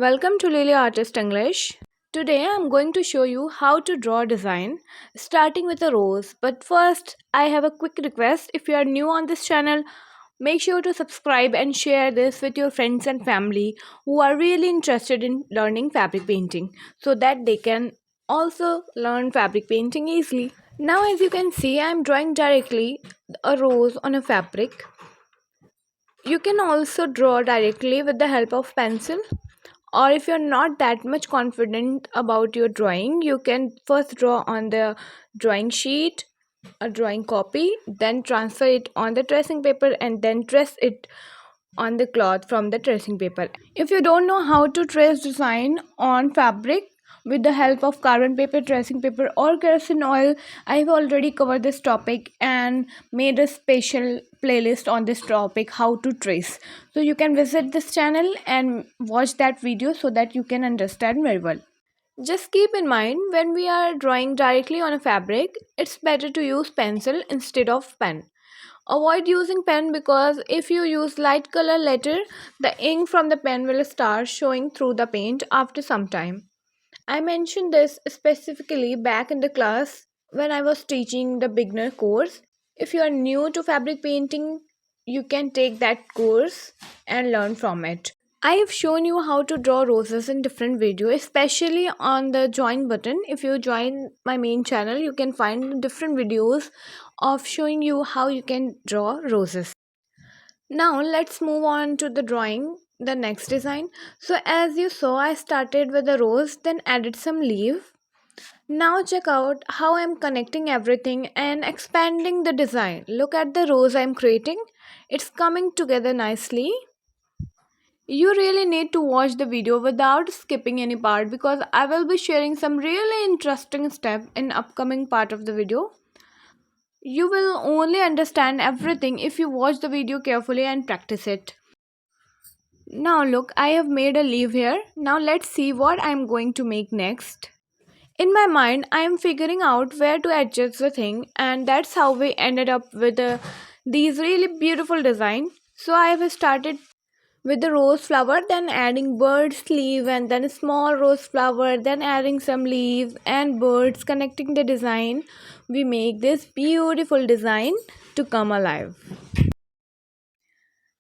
Welcome to Lily Artist English. Today I'm going to show you how to draw a design starting with a rose. But first, I have a quick request. If you are new on this channel, make sure to subscribe and share this with your friends and family who are really interested in learning fabric painting so that they can also learn fabric painting easily. Now, as you can see, I'm drawing directly a rose on a fabric. You can also draw directly with the help of pencil, or if you're not that much confident about your drawing, you can first draw on the drawing sheet, a drawing copy, then transfer it on the tracing paper and then trace it on the cloth from the tracing paper. If you don't know how to trace design on fabric with the help of carbon paper, tracing paper or kerosene oil, I have already covered this topic and made a special playlist on this topic, how to trace. So you can visit this channel and watch that video so that you can understand very well. Just keep in mind, when we are drawing directly on a fabric, it's better to use pencil instead of pen. Avoid using pen because if you use light color later, the ink from the pen will start showing through the paint after some time. I mentioned this specifically back in the class when I was teaching the beginner course. If you are new to fabric painting, you can take that course and learn from it. I have shown you how to draw roses in different videos, especially on the join button. If you join my main channel, you can find different videos of showing you how you can draw roses. Now let's move on to the drawing, the next design. So as you saw, I started with a rose, then added some leaf. Now check out how I'm connecting everything and expanding the design. Look at the rose I'm creating. It's coming together nicely. You really need to watch the video without skipping any part because I will be sharing some really interesting steps in upcoming part of the video. You will only understand everything if you watch the video carefully and practice it. Now look, I have made a leaf here. Now let's see what I am going to make next. In my mind, I am figuring out where to adjust the thing, and that's how we ended up with these really beautiful design. So I have started with the rose flower, then adding bird's leaf and then a small rose flower, then adding some leaves and birds connecting the design. We make this beautiful design to come alive.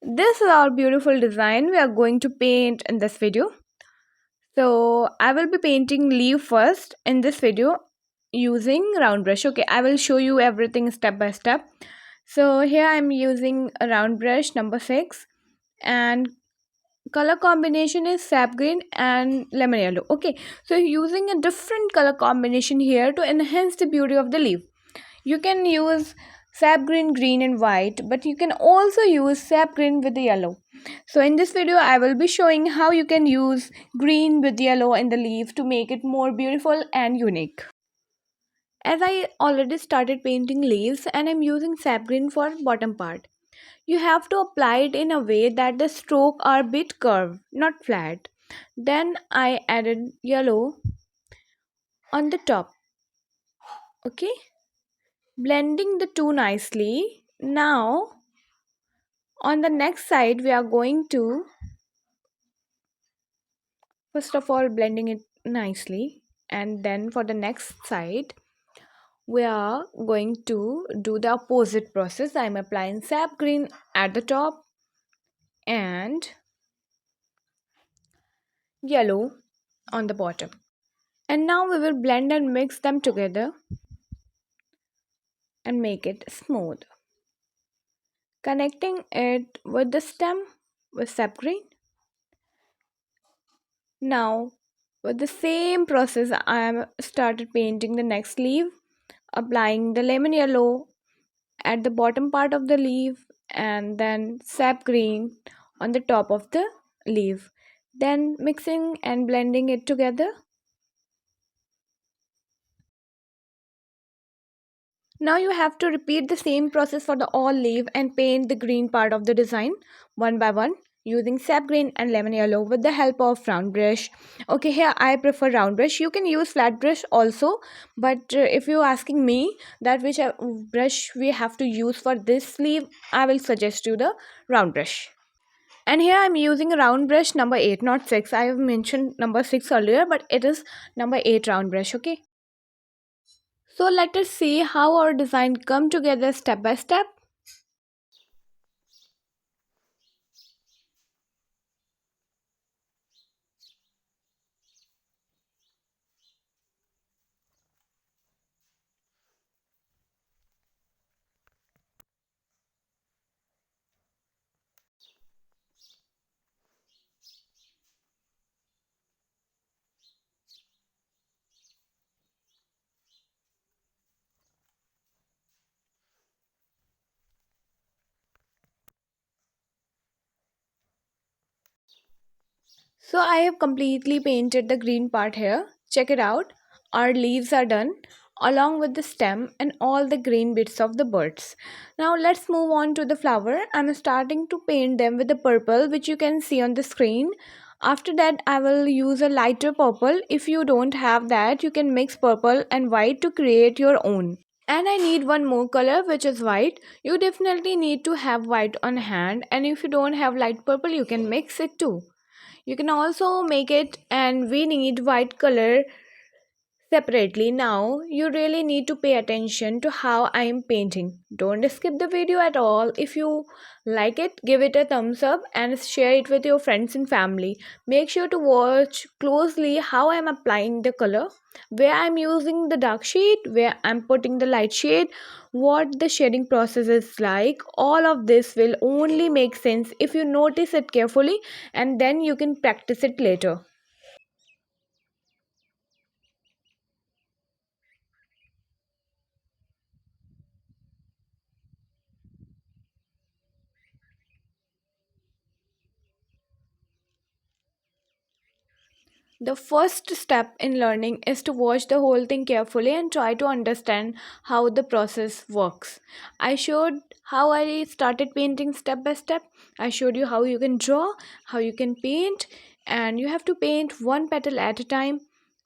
This is our beautiful design we are going to paint in this video. So I will be painting leaf first in this video using round brush. Okay, I will show you everything step by step. So here I'm using a round brush number 6 and color combination is sap green and lemon yellow. Okay, so using a different color combination here to enhance the beauty of the leaf. You can use sap green, green and white, but you can also use sap green with the yellow. So in this video I will be showing how you can use green with yellow in the leaf to make it more beautiful and unique. As I already started painting leaves and I'm using sap green for bottom part. You have to apply it in a way that the stroke are bit curved, not flat. Then I added yellow on the top. Okay, blending the two nicely. Now on the next side we are going to first of all blending it nicely, and then for the next side we are going to do the opposite process. I'm applying sap green at the top and yellow on the bottom. And now we will blend and mix them together and make it smooth. Connecting it with the stem with sap green. Now with the same process I am started painting the next leaf, applying the lemon yellow at the bottom part of the leaf and then sap green on the top of the leaf. Then mixing and blending it together. Now you have to repeat the same process for the all leaf and paint the green part of the design one by one using sap green and lemon yellow with the help of round brush. Okay, here I prefer round brush. You can use flat brush also, but if you're asking me that which brush we have to use for this leaf, I will suggest you the round brush. And here I'm using a round brush number 8, not 6. I have mentioned number 6 earlier, but it is number 8 round brush, okay? So let us see how our design come together step by step. So I have completely painted the green part here. Check it out. Our leaves are done along with the stem and all the green bits of the birds. Now let's move on to the flower. I'm starting to paint them with the purple which you can see on the screen. After that I will use a lighter purple. If you don't have that, you can mix purple and white to create your own. And I need one more color which is white. You definitely need to have white on hand, and if you don't have light purple you can mix it too. You can also make it, and we need white color separately. Now you really need to pay attention to how I am painting. Don't skip the video at all. If you like it, give it a thumbs up and share it with your friends and family. Make sure to watch closely how I am applying the color, where I'm using the dark shade, where I'm putting the light shade, what the shading process is like. All of this will only make sense if you notice it carefully, and then you can practice it later. The first step in learning is to watch the whole thing carefully and try to understand how the process works. I showed how I started painting step by step. I showed you how you can draw, how you can paint, and you have to paint one petal at a time.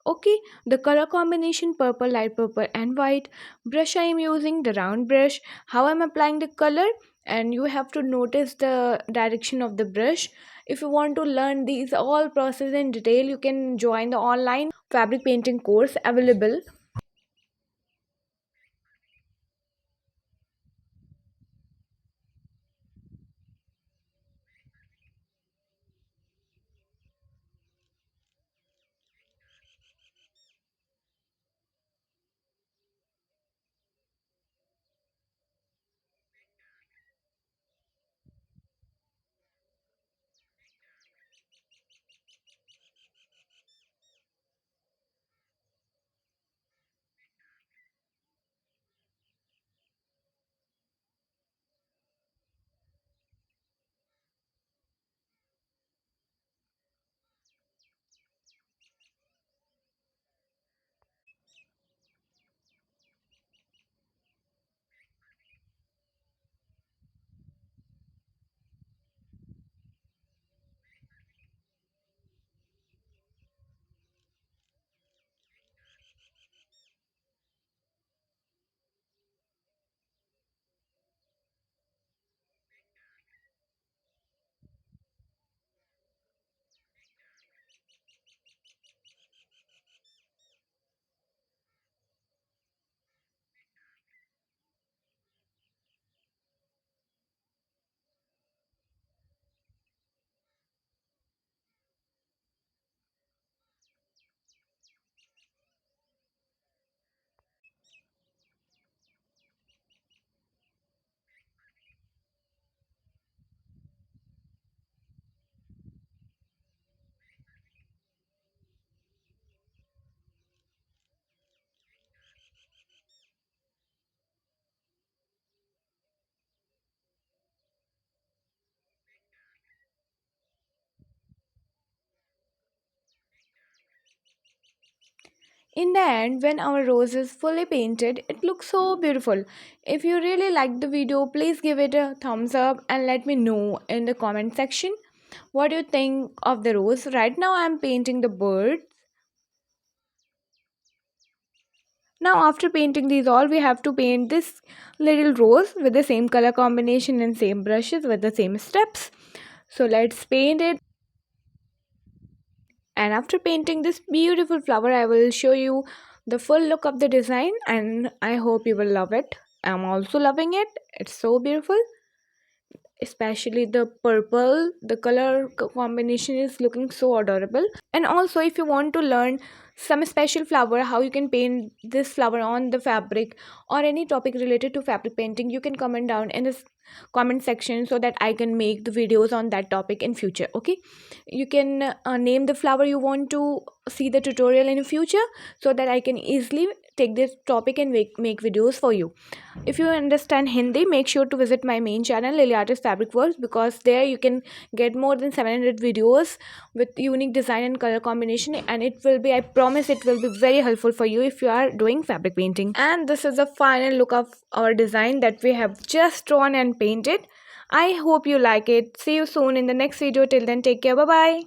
Okay, the color combination purple, light purple, and white. Brush I am using the round brush. How I'm applying the color, and you have to notice the direction of the brush. If you want to learn these all process in detail, you can join the online fabric painting course available. In the end, when our rose is fully painted, it looks so beautiful. If you really liked the video, please give it a thumbs up and let me know in the comment section what you think of the rose. Right now I am painting the bird. Now after painting these all, we have to paint this little rose with the same color combination and same brushes with the same steps. So let's paint it. And after painting this beautiful flower, I will show you the full look of the design, and I hope you will love it. I'm also loving it. It's so beautiful, especially the purple. The color combination is looking so adorable. And also, if you want to learn some special flower, how you can paint this flower on the fabric, or any topic related to fabric painting, you can comment down in this comment section so that I can make the videos on that topic in future. Okay, you can name the flower you want to see the tutorial in the future, so that I can easily take this topic and make videos for you. If you understand Hindi, make sure to visit my main channel, Lily Artist Fabric Works, because there you can get more than 700 videos with unique design and color combination, and it will be, I promise, it will be very helpful for you if you are doing fabric painting. And this is the final look of our design that we have just drawn and painted. I hope you like it. See you soon in the next video. Till then, take care. Bye bye.